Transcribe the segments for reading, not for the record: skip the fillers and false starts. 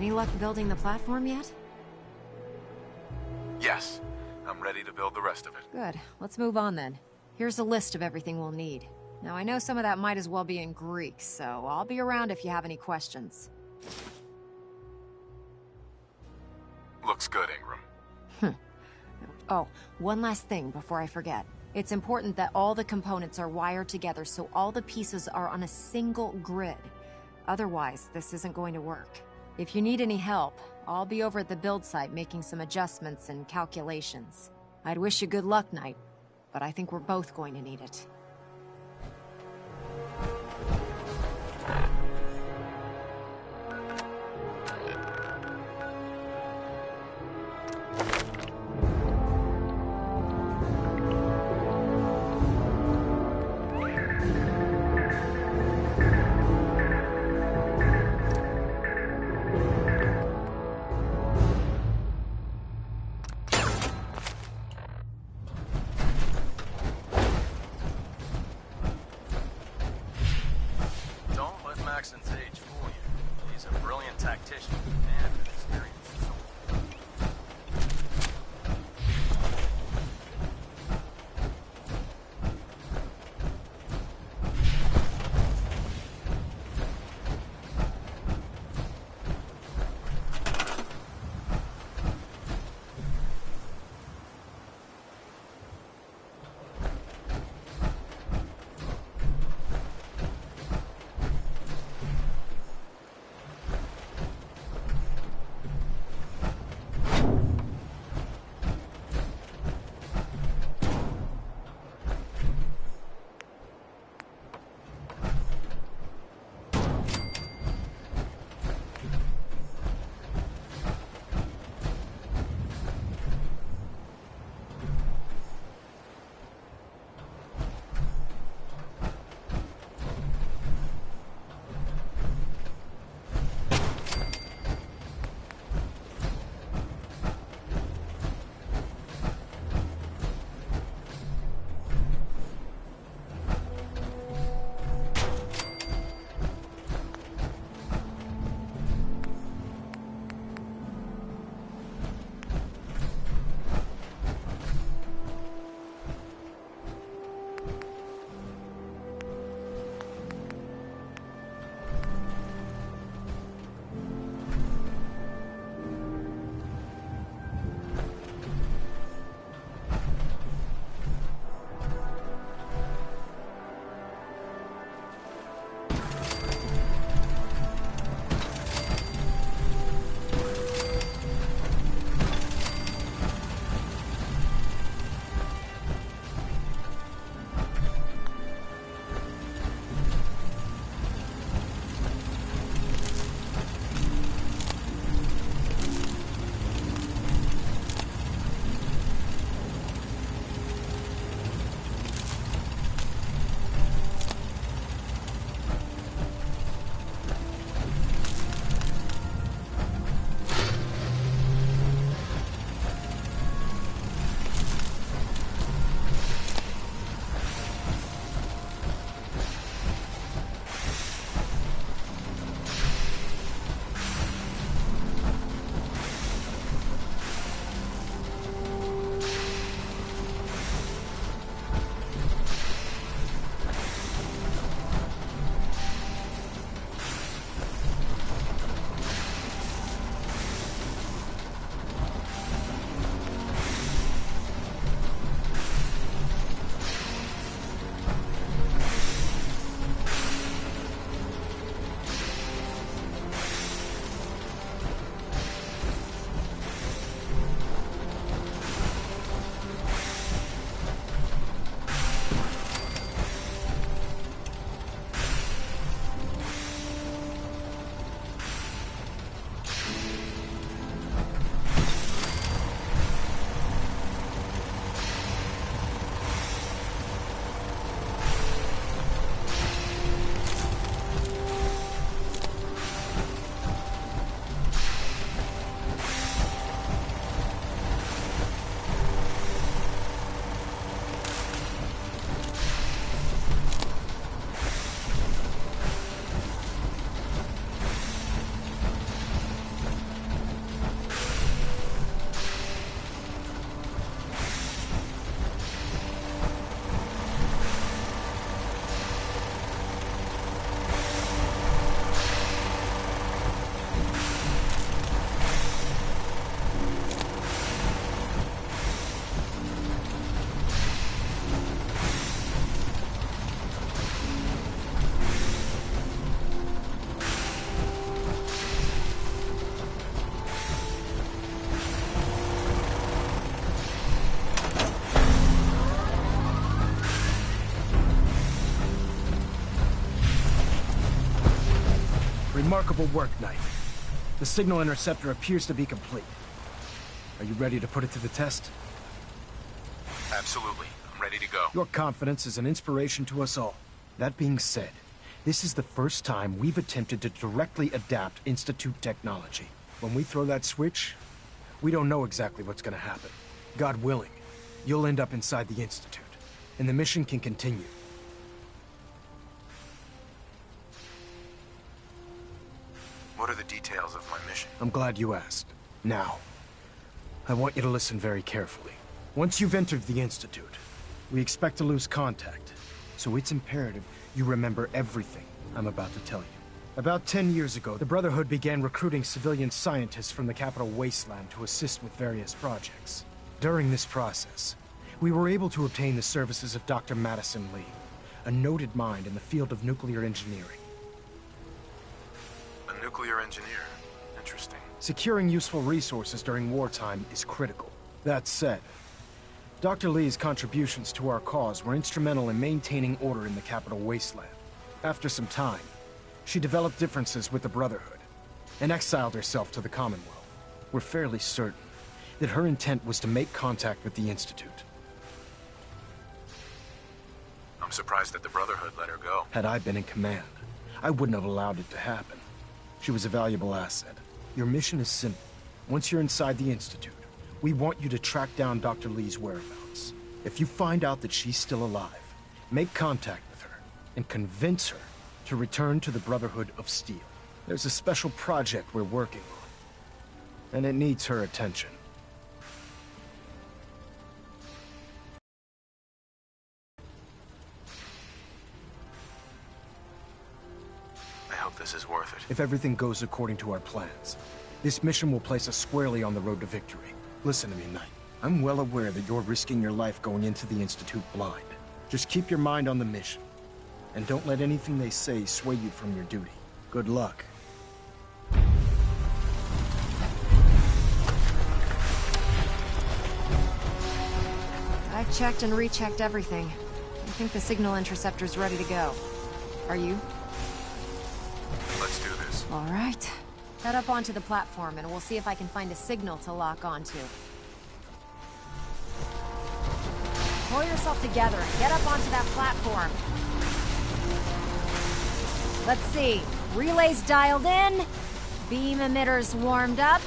Any luck building the platform yet? Yes. I'm ready to build the rest of it. Good. Let's move on then. Here's a list of everything we'll need. Now, I know some of that might as well be in Greek, so I'll be around if you have any questions. Looks good, Ingram. Oh, one last thing before I forget. It's important that all the components are wired together so all the pieces are on a single grid. Otherwise, this isn't going to work. If you need any help, I'll be over at the build site making some adjustments and calculations. I'd wish you good luck, Knight, but I think we're both going to need it. Maxon's age fool you. He's a brilliant tactician and an experienced soldier. Remarkable work, Knight. The signal interceptor appears to be complete. Are you ready to put it to the test? Absolutely. I'm ready to go. Your confidence is an inspiration to us all. That being said, this is the first time we've attempted to directly adapt Institute technology. When we throw that switch, we don't know exactly what's gonna happen. God willing, you'll end up inside the Institute, and the mission can continue. What are the details of my mission? I'm glad you asked. Now, I want you to listen very carefully. Once you've entered the Institute, we expect to lose contact, so it's imperative you remember everything I'm about to tell you. About 10 years ago, the Brotherhood began recruiting civilian scientists from the capital wasteland to assist with various projects. During this process, we were able to obtain the services of Dr. Madison Lee, a noted mind in the field of nuclear engineering. A nuclear engineer. Interesting. Securing useful resources during wartime is critical. That said, Dr. Lee's contributions to our cause were instrumental in maintaining order in the capital wasteland. After some time, she developed differences with the Brotherhood and exiled herself to the Commonwealth. We're fairly certain that her intent was to make contact with the Institute. I'm surprised that the Brotherhood let her go. Had I been in command, I wouldn't have allowed it to happen. She was a valuable asset. Your mission is simple. Once you're inside the Institute, we want you to track down Dr. Lee's whereabouts. If you find out that she's still alive, make contact with her and convince her to return to the Brotherhood of Steel. There's a special project we're working on, and it needs her attention. I hope this is worth it. If everything goes according to our plans, this mission will place us squarely on the road to victory. Listen to me, Knight. I'm well aware that you're risking your life going into the Institute blind. Just keep your mind on the mission, and don't let anything they say sway you from your duty. Good luck. I've checked and rechecked everything. I think the signal interceptor's ready to go. Are you? Let's do this. All right. Head up onto the platform and we'll see if I can find a signal to lock onto. Pull yourself together and get up onto that platform. Let's see. Relays dialed in. Beam emitters warmed up.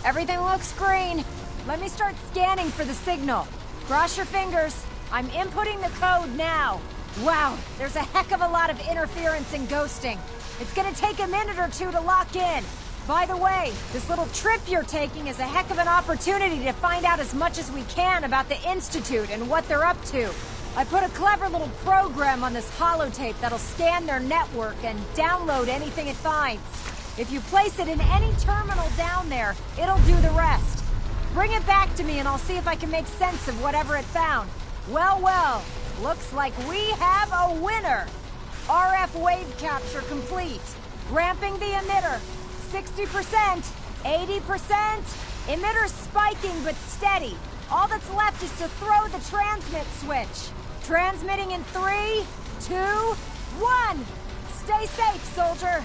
Everything looks green. Let me start scanning for the signal. Cross your fingers. I'm inputting the code now. Wow, there's a heck of a lot of interference and ghosting. It's gonna take a minute or two to lock in. By the way, this little trip you're taking is a heck of an opportunity to find out as much as we can about the Institute and what they're up to. I put a clever little program on this holotape that'll scan their network and download anything it finds. If you place it in any terminal down there, it'll do the rest. Bring it back to me and I'll see if I can make sense of whatever it found. Well, well, looks like we have a winner. RF wave capture complete. Ramping the emitter. 60%, 80%. Emitter spiking but steady. All that's left is to throw the transmit switch. Transmitting in 3, 2, 1. Stay safe, soldier.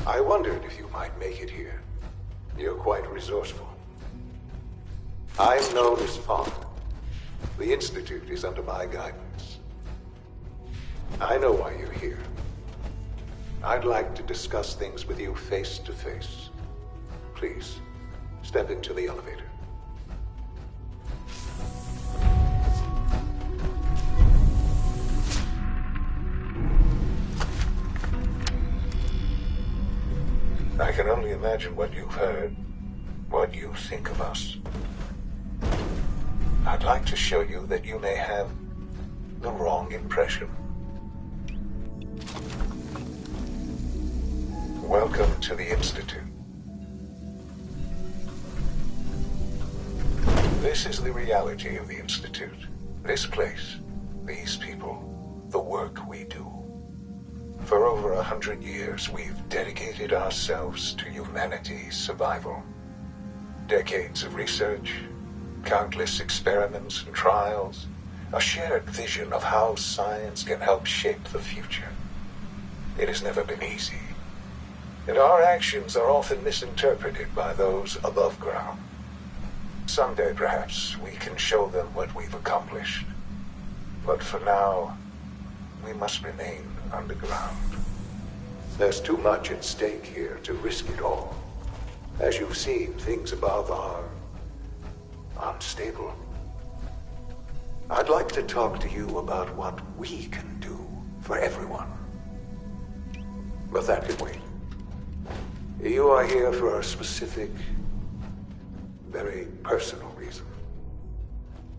I wondered if you might make it here. You're quite resourceful. I'm known as Father. The Institute is under my guidance. I know why you're here. I'd like to discuss things with you face to face. Please, step into the elevator. I can only imagine what you've heard, what you think of us. I'd like to show you that you may have the wrong impression. Welcome to the Institute. This is the reality of the Institute. This place, these people, the work we do. For over 100 years, we've dedicated ourselves to humanity's survival. Decades of research, countless experiments and trials, a shared vision of how science can help shape the future. It has never been easy, and our actions are often misinterpreted by those above ground. Someday, perhaps, we can show them what we've accomplished. But for now, we must remain underground. There's too much at stake here to risk it all. As you've seen, things above are unstable. I'd like to talk to you about what we can do for everyone. But that can wait. You are here for a specific, very personal reason.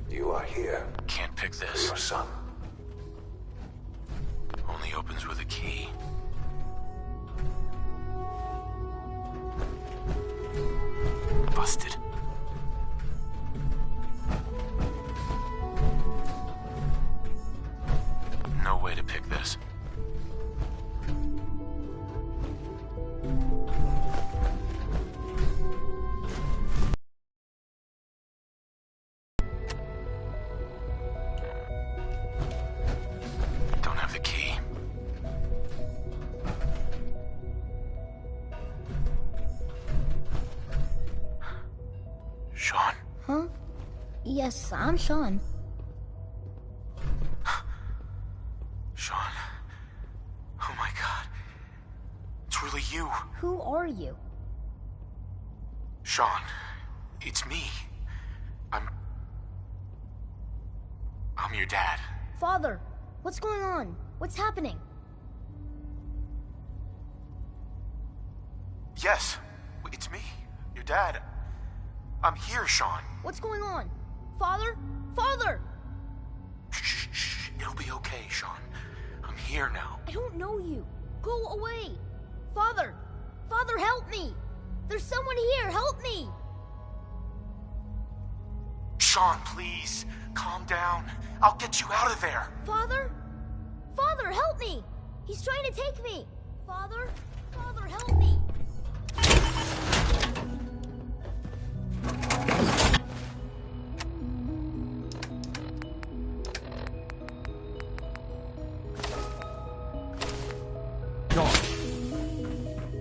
You are here Can't pick for this. your son. Only opens with a key. Busted. No way to pick this. Don't have the key. Sean? Huh? Yes, I'm Sean. Sean. Oh my god. It's really you. Who are you? Sean. It's me. I'm your dad. Father, what's going on? What's happening? Yes. It's me. Your dad. I'm here, Sean. What's going on? Father? Father! Shh, shh. It'll be okay, Sean. I'm here now. I don't know you. Go away. Father! Father, help me! There's someone here, help me! Sean, please. Calm down. I'll get you out of there. Father? Father, help me! He's trying to take me! Father? Father, help me!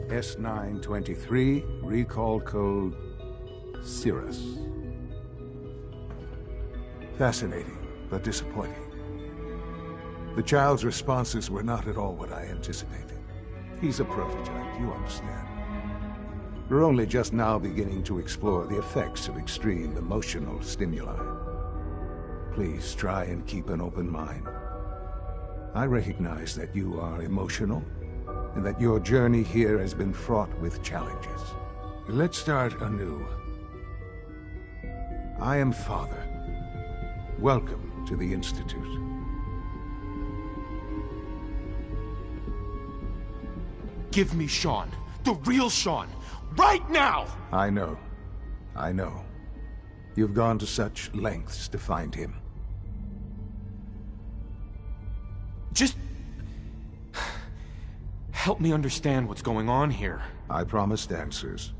S923, recall code Cirrus. Fascinating, but disappointing. The child's responses were not at all what I anticipated. He's a prototype, you understand. We're only just now beginning to explore the effects of extreme emotional stimuli. Please try and keep an open mind. I recognize that you are emotional, and that your journey here has been fraught with challenges. Let's start anew. I am Father. Welcome to the Institute. Give me Sean. The real Sean. Right now! I know. I know. You've gone to such lengths to find him. Just... help me understand what's going on here. I promised answers,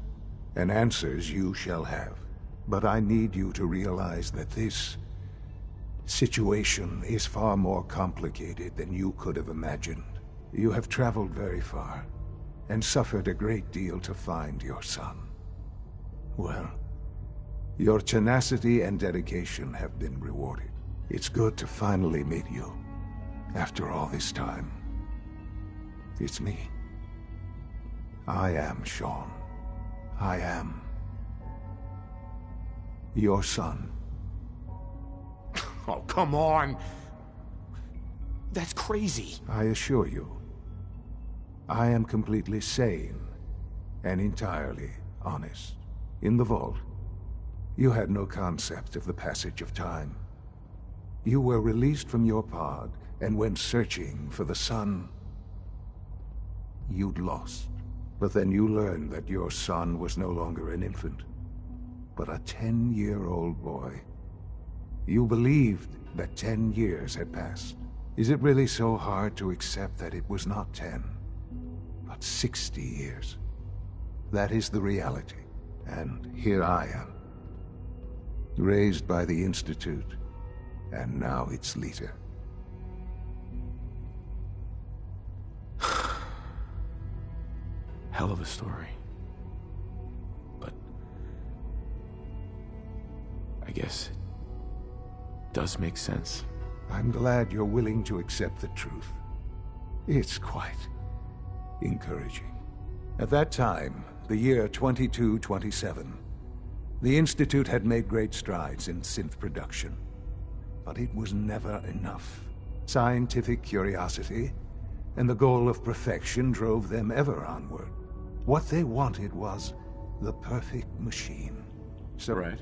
and answers you shall have. But I need you to realize that this situation is far more complicated than you could have imagined. You have traveled very far, and suffered a great deal to find your son. Well, your tenacity and dedication have been rewarded. It's good to finally meet you, after all this time. It's me. I am Sean. I am your son. Oh, come on! That's crazy. I assure you, I am completely sane and entirely honest. In the vault, you had no concept of the passage of time. You were released from your pod and went searching for the son you'd lost. But then you learned that your son was no longer an infant. but a 10-year-old boy. You believed that 10 years had passed. Is it really so hard to accept that it was not 10, but 60 years? That is the reality, and here I am, raised by the Institute, and now its leader. Hell of a story. But I guess it does make sense. I'm glad you're willing to accept the truth. It's quite encouraging. At that time, the year 2227, the Institute had made great strides in synth production. But it was never enough. Scientific curiosity and the goal of perfection drove them ever onward. What they wanted was the perfect machine. So Right.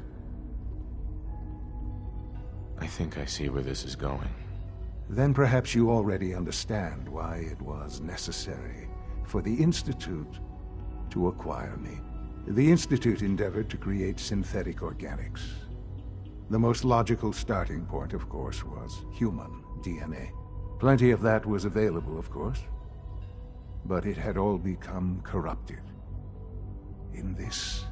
I think I see where this is going. then perhaps you already understand why it was necessary for the Institute to acquire me. The Institute endeavored to create synthetic organics. The most logical starting point, of course, was human DNA. Plenty of that was available, of course. But it had all become corrupted. In this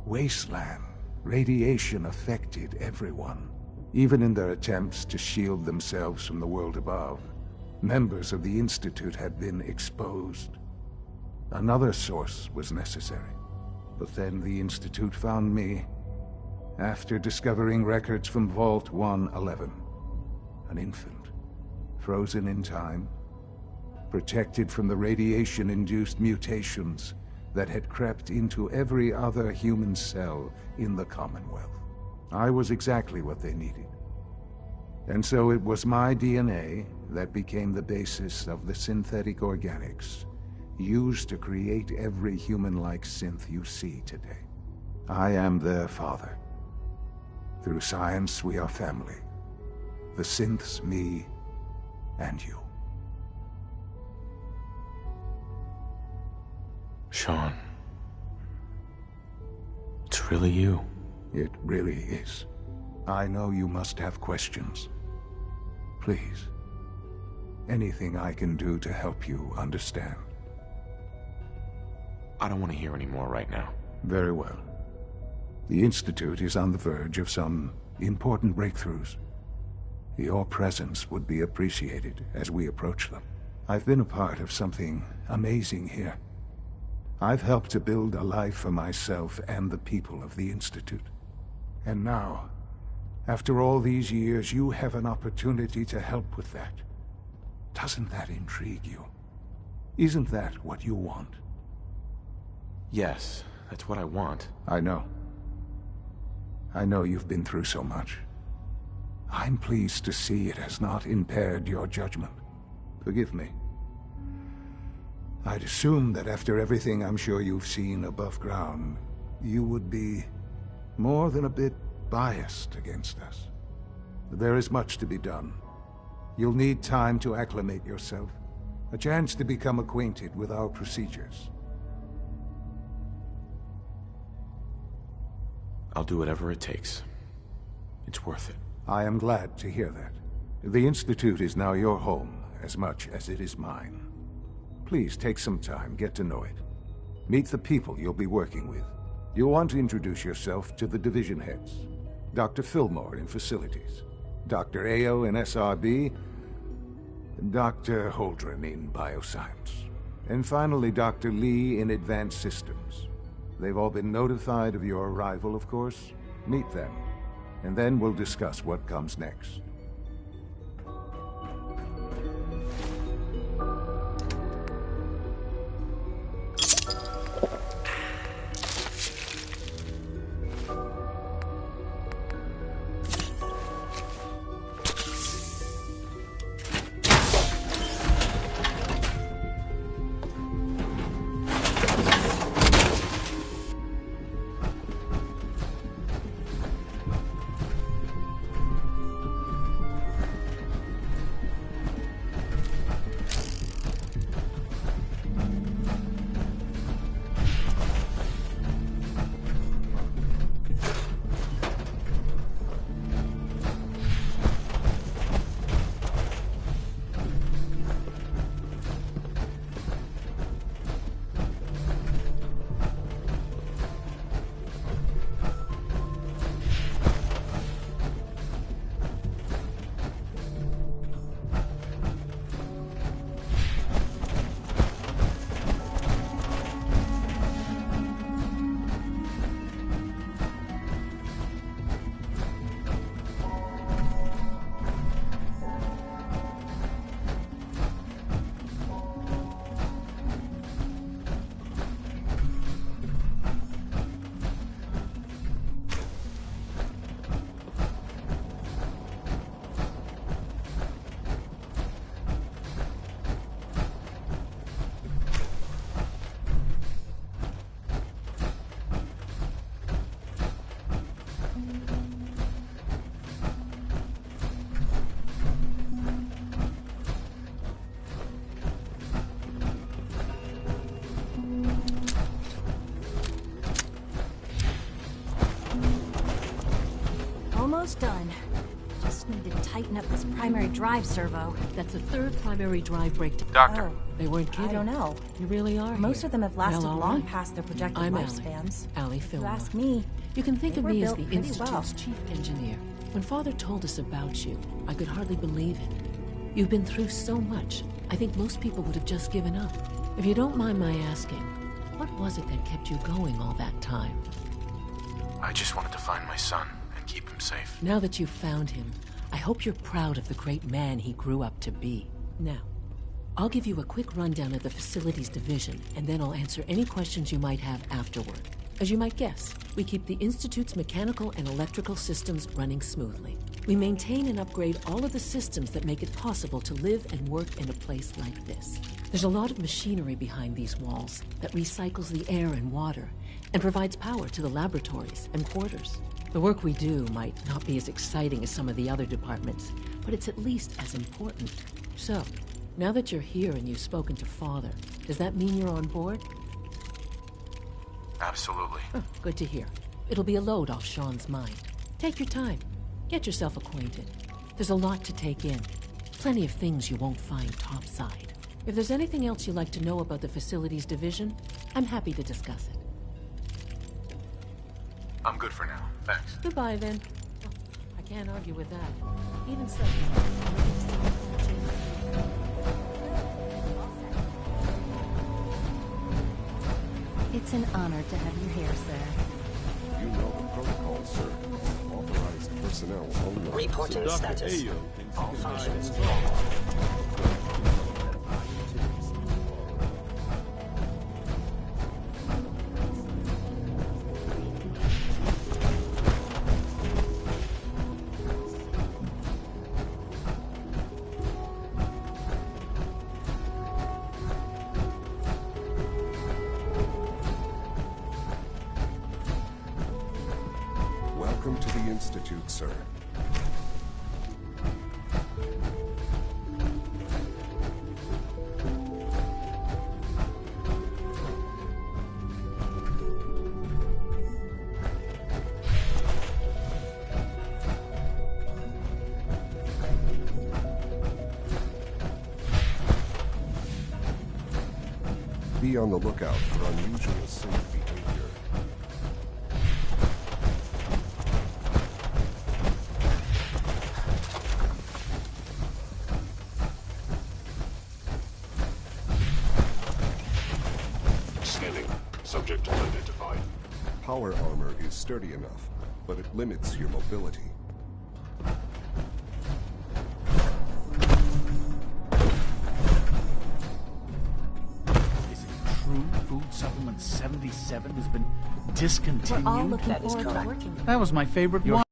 wasteland, radiation affected everyone. Even in their attempts to shield themselves from the world above, members of the Institute had been exposed. Another source was necessary. But then the Institute found me after discovering records from Vault 111. An infant, frozen in time, protected from the radiation-induced mutations that had crept into every other human cell in the Commonwealth. I was exactly what they needed. And so it was my DNA that became the basis of the synthetic organics used to create every human-like synth you see today. I am their father. Through science, we are family. The synths, me, and you. Sean. It's really you. It really is. I know you must have questions. Please. Anything I can do to help you understand. I don't want to hear any more right now. Very well. The Institute is on the verge of some important breakthroughs. Your presence would be appreciated as we approach them. I've been a part of something amazing here. I've helped to build a life for myself and the people of the Institute. And now, after all these years, you have an opportunity to help with that. Doesn't that intrigue you? Isn't that what you want? Yes, that's what I want. I know. I know you've been through so much. I'm pleased to see it has not impaired your judgment. Forgive me. I'd assumed that after everything I'm sure you've seen above ground, you would be more than a bit biased against us. There is much to be done. You'll need time to acclimate yourself, a chance to become acquainted with our procedures. I'll do whatever it takes. It's worth it. I am glad to hear that. The Institute is now your home as much as it is mine. Please take some time, get to know it. Meet the people you'll be working with. You'll want to introduce yourself to the division heads. Dr. Fillmore in Facilities, Dr. Ayo in SRB, Dr. Holdren in Bioscience, and finally Dr. Lee in Advanced Systems. They've all been notified of your arrival, of course. Meet them, and then we'll discuss what comes next. almost done. Just need to tighten up this primary drive servo. That's the third primary drive breakdown. Doctor. Oh, They weren't kidding. I don't know. You really are. Most here. of them have lasted Well, all long right. past their projected I'm lifespans. Allie If you Fillmore. ask me, You can think they of were me as built the pretty Institute's well. chief engineer. When Father told us about you, I could hardly believe it. You've been through so much, I think most people would have just given up. If you don't mind my asking, what was it that kept you going all that time? I just wanted to find my son and keep him safe. Now that you've found him, I hope you're proud of the great man he grew up to be. Now, I'll give you a quick rundown of the facilities division, and then I'll answer any questions you might have afterward. As you might guess, we keep the Institute's mechanical and electrical systems running smoothly. We maintain and upgrade all of the systems that make it possible to live and work in a place like this. There's a lot of machinery behind these walls that recycles the air and water and provides power to the laboratories and quarters. The work we do might not be as exciting as some of the other departments, but it's at least as important. So, now that you're here and you've spoken to Father, does that mean you're on board? Absolutely. Oh, good to hear. It'll be a load off Sean's mind. Take your time. Get yourself acquainted. There's a lot to take in. Plenty of things you won't find topside. If there's anything else you'd like to know about the facilities division, I'm happy to discuss it. I'm good for now. Thanks. Goodbye, then. Oh, I can't argue with that. Even so... It's an honor to have you here, sir. You know the protocol, sir. Authorized personnel only. Reporting status. All functions normal. Welcome to the Institute, sir. Be on the lookout for unusual safe behavior. Scanning. Subject unidentified. Power armor is sturdy enough, but it limits your mobility. Is it true food supplement 77 has been discontinued? We're all looking That is forward to correct. working with you. That was my favorite one.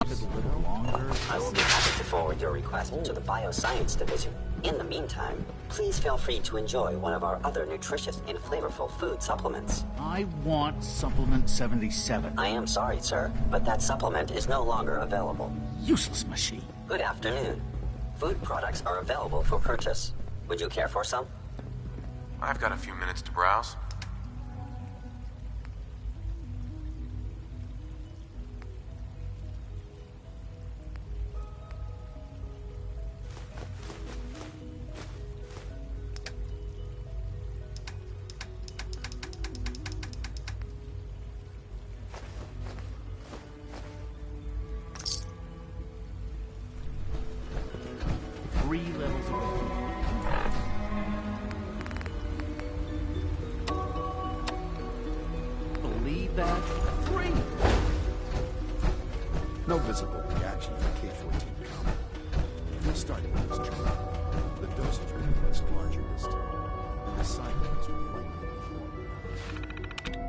A little longer. I will be happy to forward your request to the Bioscience Division. In the meantime, please feel free to enjoy one of our other nutritious and flavorful food supplements. I want supplement 77. I am sorry, sir, but that supplement is no longer available. Useless machine. Good afternoon. Food products are available for purchase. Would you care for some? I've got a few minutes to browse. Three levels of believe that? Three! No visible reaction to K-14 combo. We'll start with this joint. The dosage will be much larger this time, and the side effects will likely be more.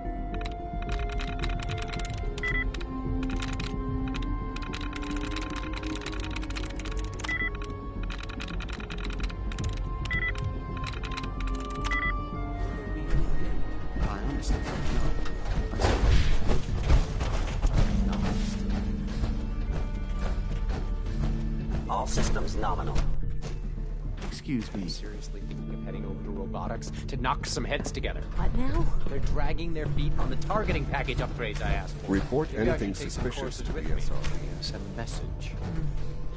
I honestly don't know. All systems nominal. Excuse me. I'm seriously thinking of heading over to robotics to knock some heads together. What now? They're dragging their feet on the targeting package upgrades I asked for. Report Maybe I anything should take some suspicious courses to the with me. SRE. Send a message.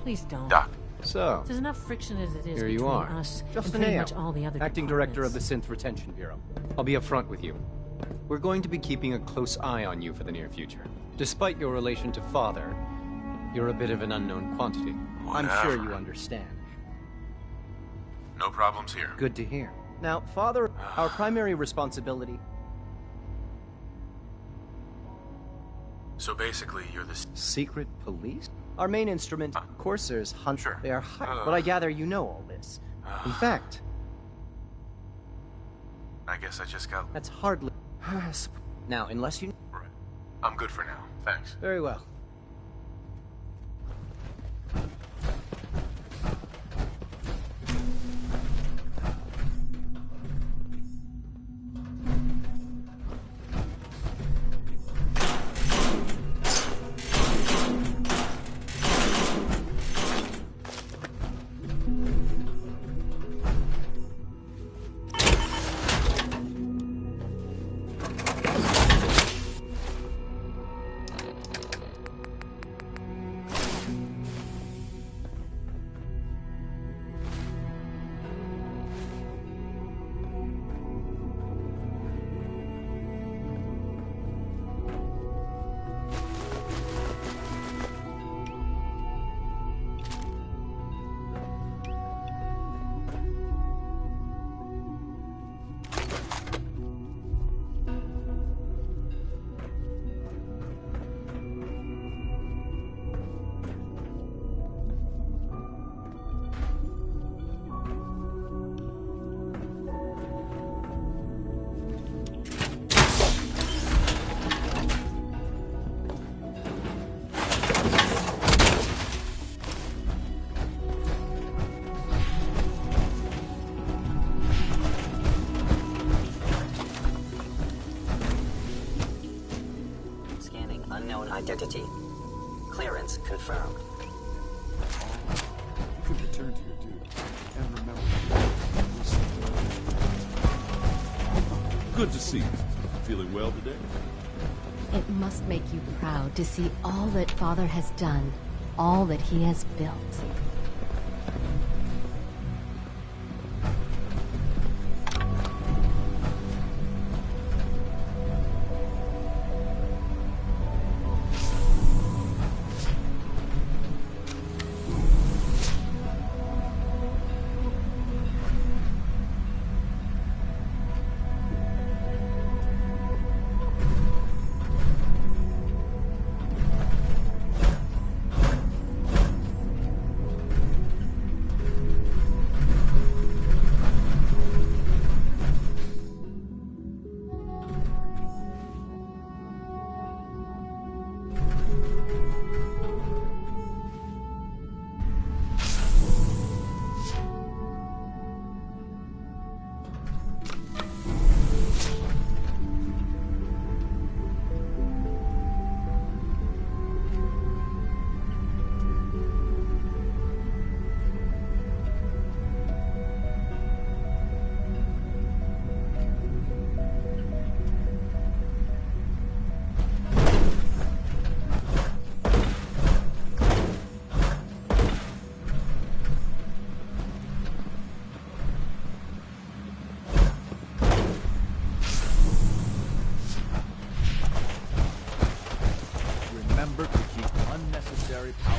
Please don't. Doc. So, There's enough friction as it is here you between are. us and Justin pretty Ayo, much all the other acting director of departments. the Synth Retention Bureau. I'll be upfront with you. We're going to be keeping a close eye on you for the near future. Despite your relation to Father, you're a bit of an unknown quantity. I'm sure you understand. No problems here. Good to hear. Now, Father, our primary responsibility... So basically, you're the... Secret police? Our main instrument, coursers, hunt. Sure. They are but I gather you know all this. In fact... I guess I just got... That's hardly... Now, unless you... Right. I'm good for now. Thanks. Very well. Unknown identity. Clearance confirmed. You can return to your duty. And remember... Good to see you. Feeling well today? It must make you proud to see all that Father has done, all that he has built. Remember to keep unnecessary power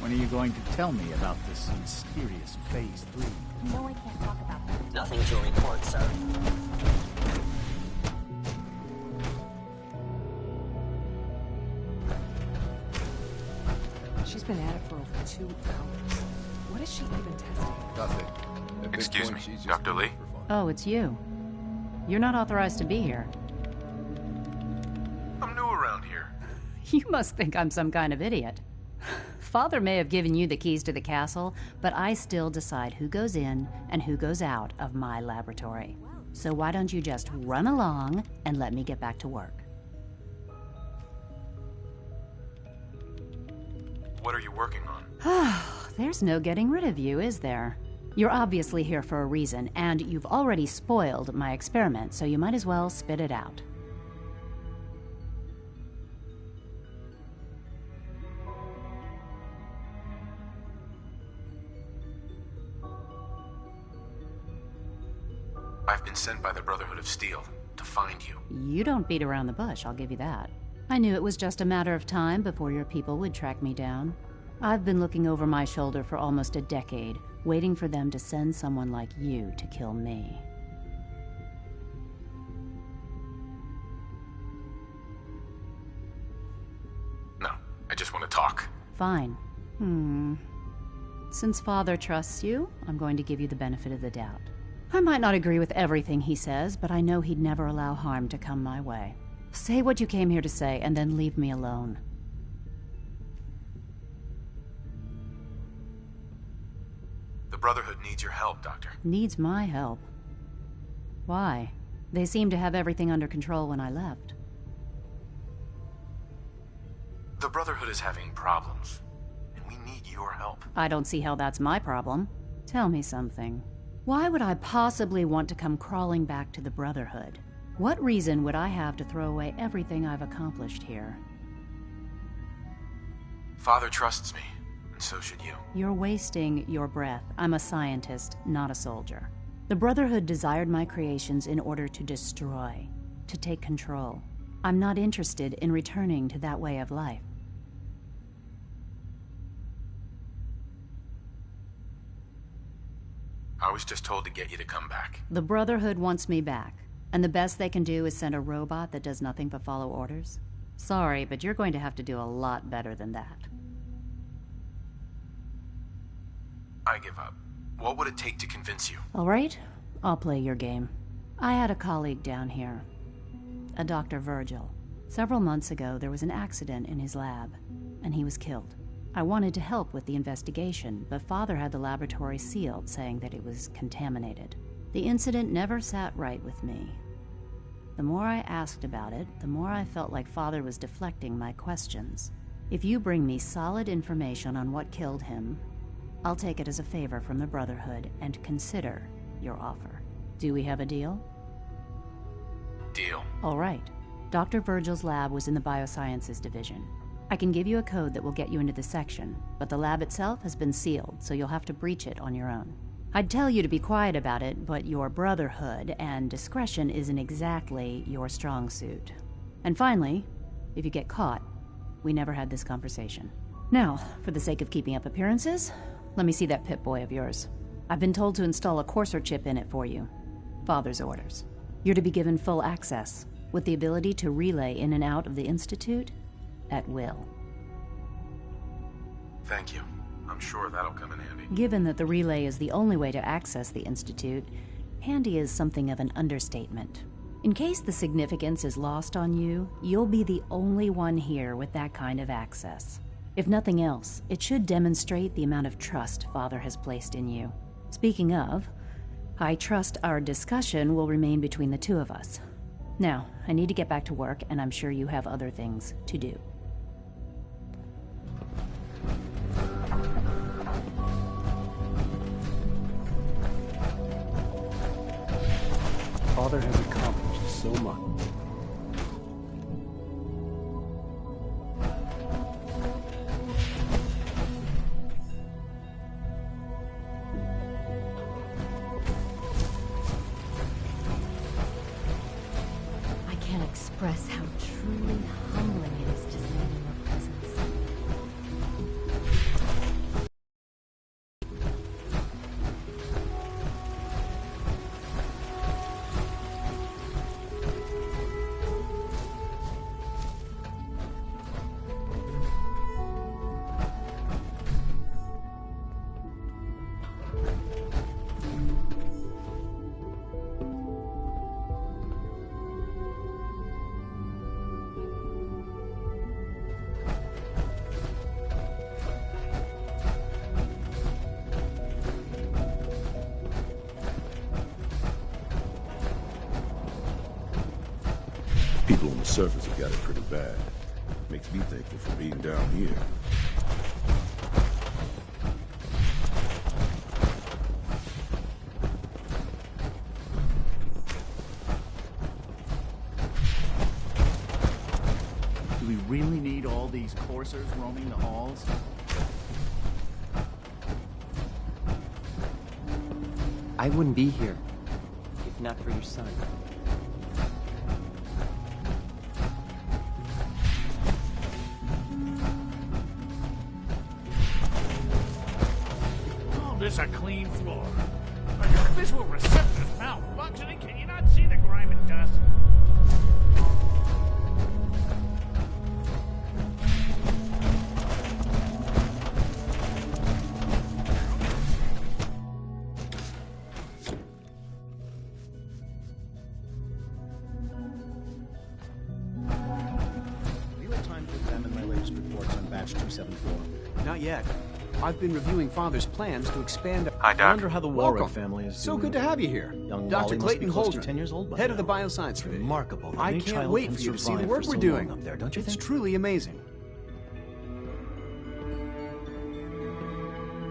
When are you going to tell me about this mysterious Phase 3? No, I can't talk about that. Nothing to report, sir. She's been at it for over 2 hours. What is she even testing? Nothing. At this Excuse point, me, she's just Dr. Lee? for fun. Oh, it's you. You're not authorized to be here. I'm new around here. You must think I'm some kind of idiot. Father may have given you the keys to the castle, but I still decide who goes in and who goes out of my laboratory. So why don't you just run along and let me get back to work? What are you working on? There's no getting rid of you, is there? You're obviously here for a reason, and you've already spoiled my experiment, so you might as well spit it out. I've been sent by the Brotherhood of Steel to find you. You don't beat around the bush, I'll give you that. I knew it was just a matter of time before your people would track me down. I've been looking over my shoulder for almost a decade, waiting for them to send someone like you to kill me. No, I just want to talk. Fine. Since Father trusts you, I'm going to give you the benefit of the doubt. I might not agree with everything he says, but I know he'd never allow harm to come my way. Say what you came here to say, and then leave me alone. The Brotherhood needs your help, Doctor. Needs my help? Why? They seemed to have everything under control when I left. The Brotherhood is having problems, and we need your help. I don't see how that's my problem. Tell me something. Why would I possibly want to come crawling back to the Brotherhood? What reason would I have to throw away everything I've accomplished here? Father trusts me, and so should you. You're wasting your breath. I'm a scientist, not a soldier. The Brotherhood desired my creations in order to destroy, to take control. I'm not interested in returning to that way of life. I was just told to get you to come back. The Brotherhood wants me back, and the best they can do is send a robot that does nothing but follow orders. Sorry, but you're going to have to do a lot better than that. I give up. What would it take to convince you? All right, I'll play your game. I had a colleague down here, a Dr. Virgil. Several months ago, there was an accident in his lab, and he was killed. I wanted to help with the investigation, but Father had the laboratory sealed, saying that it was contaminated. The incident never sat right with me. The more I asked about it, the more I felt like Father was deflecting my questions. If you bring me solid information on what killed him, I'll take it as a favor from the Brotherhood and consider your offer. Do we have a deal? Deal. All right. Dr. Virgil's lab was in the Biosciences Division. I can give you a code that will get you into the section, but the lab itself has been sealed, so you'll have to breach it on your own. I'd tell you to be quiet about it, but your Brotherhood and discretion isn't exactly your strong suit. And finally, if you get caught, we never had this conversation. Now, for the sake of keeping up appearances, let me see that Pip-Boy of yours. I've been told to install a courser chip in it for you. Father's orders. You're to be given full access, with the ability to relay in and out of the Institute at will. Thank you. I'm sure that'll come in handy. Given that the relay is the only way to access the Institute, handy is something of an understatement. In case the significance is lost on you, you'll be the only one here with that kind of access. If nothing else, it should demonstrate the amount of trust Father has placed in you. Speaking of, I trust our discussion will remain between the two of us. Now, I need to get back to work, and I'm sure you have other things to do. Father has accomplished so much. I can't express how truly humbling it is to stand in your presence. People on the surface have got it pretty bad. Makes me thankful for being down here. Do we really need all these coursers roaming the halls? I wouldn't be here if not for your son. Call this a clean floor. Are your visual receptors malfunctioning? Can you not see the grime and dust? Not yet. I've been reviewing Father's plans to expand... Hi, Doc. I wonder how the Warwick Welcome. family is doing. So good to have you here. Young Dr. Wally must Clayton be close to Holdren, 10 years old by head now. of the Bioscience Division. Remarkable. I Any can't child wait can for you to see the survive work for we're so doing. long up there, don't you It's think? truly amazing.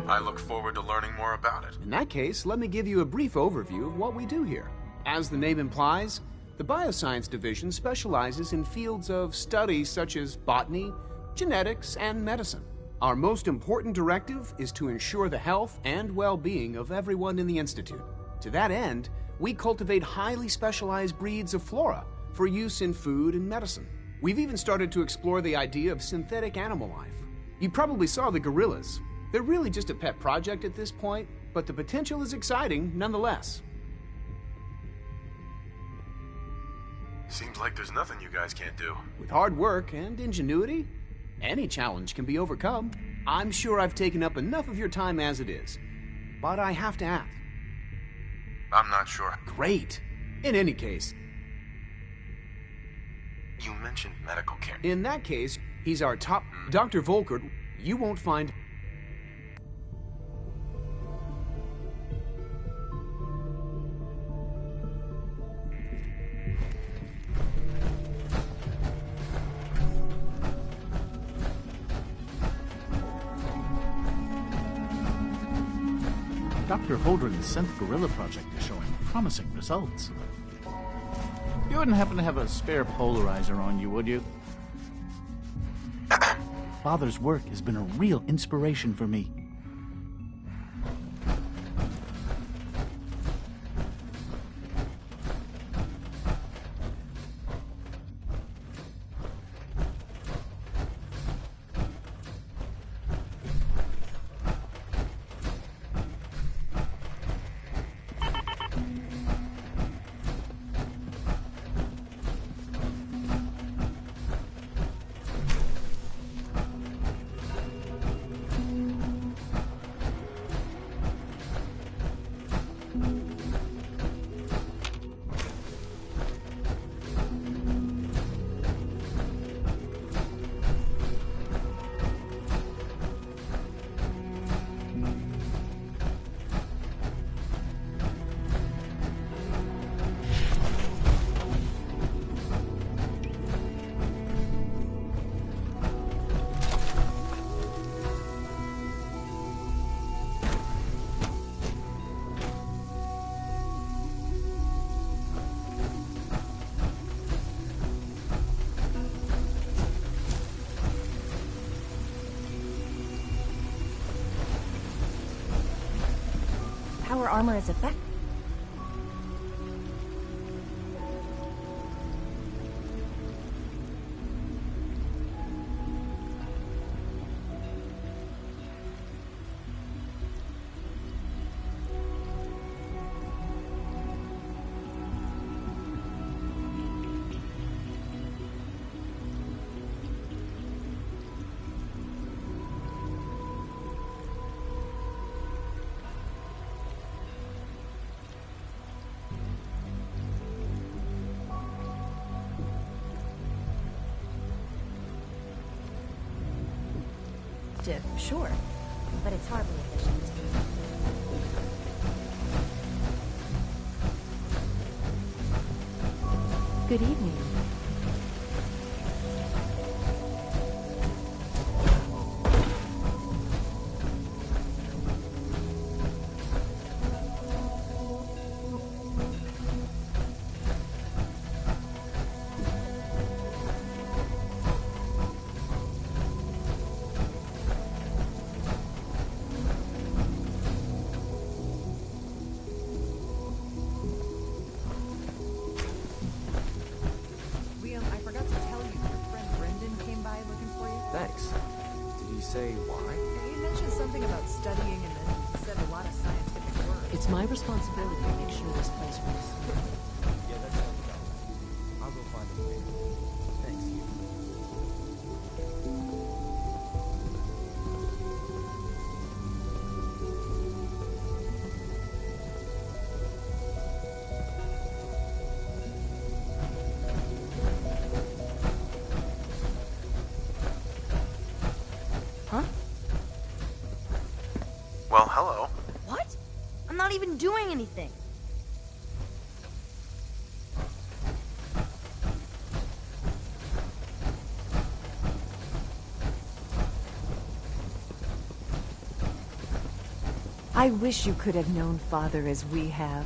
I look forward to learning more about it. In that case, let me give you a brief overview of what we do here. As the name implies, the Bioscience Division specializes in fields of study such as botany, genetics, and medicine. Our most important directive is to ensure the health and well-being of everyone in the Institute. To that end, we cultivate highly specialized breeds of flora for use in food and medicine. We've even started to explore the idea of synthetic animal life. You probably saw the gorillas. They're really just a pet project at this point, but the potential is exciting nonetheless. Seems like there's nothing you guys can't do. With hard work and ingenuity, any challenge can be overcome. I'm sure I've taken up enough of your time as it is, but I have to ask. I'm not sure. Great. In any case... You mentioned medical care. In that case, he's our top... Dr. Volkert, you won't find... Dr. Holdren's synth gorilla project is showing promising results. You wouldn't happen to have a spare polarizer on you, would you? Father's work has been a real inspiration for me. Power armor is effective. Sure, but it's hardly efficient. Good evening. Thanks. Did he say why? He mentioned something about studying and then said a lot of scientific words. It's my responsibility to make sure this place works. Yeah, that sounds about right. I'll go find him later. Thanks, you. Huh? Well, hello. What? I'm not even doing anything. I wish you could have known Father as we have.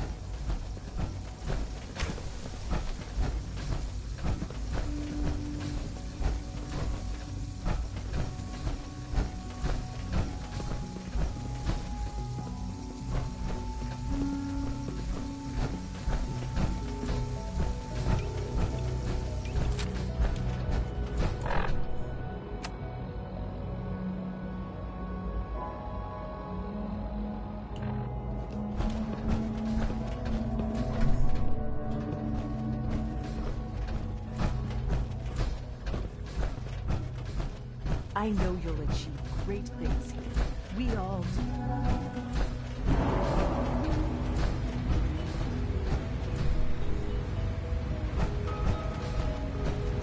I know you'll achieve great things here. We all do.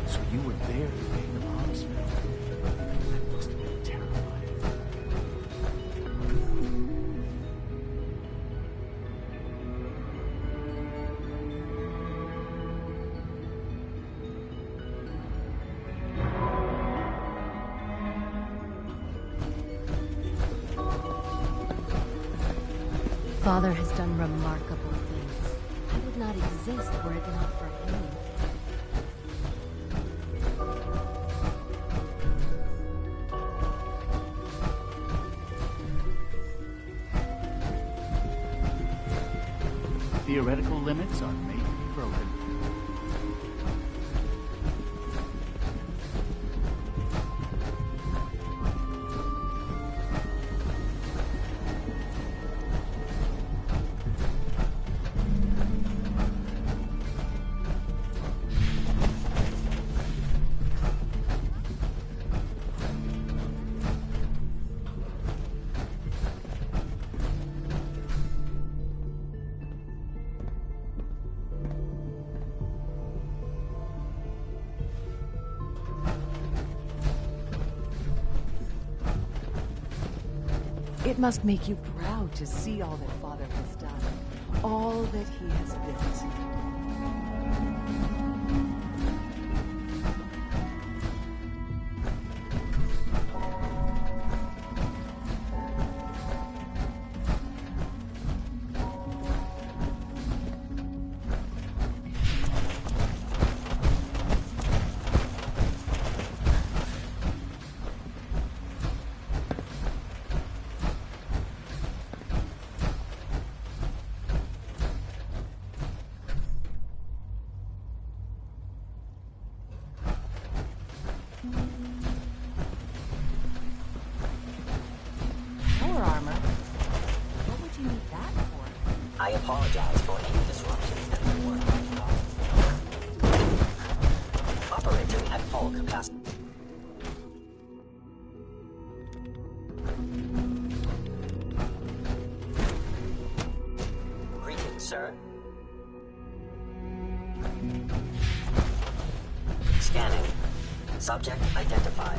So you were there the day the bombs fell. That must have been terrifying. Father has done remarkable things. I would not exist were it not for him. Theoretical limits are made to be broken. It must make you proud to see all that Father has done, all that he has built. Power armor? What would you need that for? I apologize for any disruptions that the work might cause. Operating at full capacity. Greetings, sir. Scanning. Subject identified.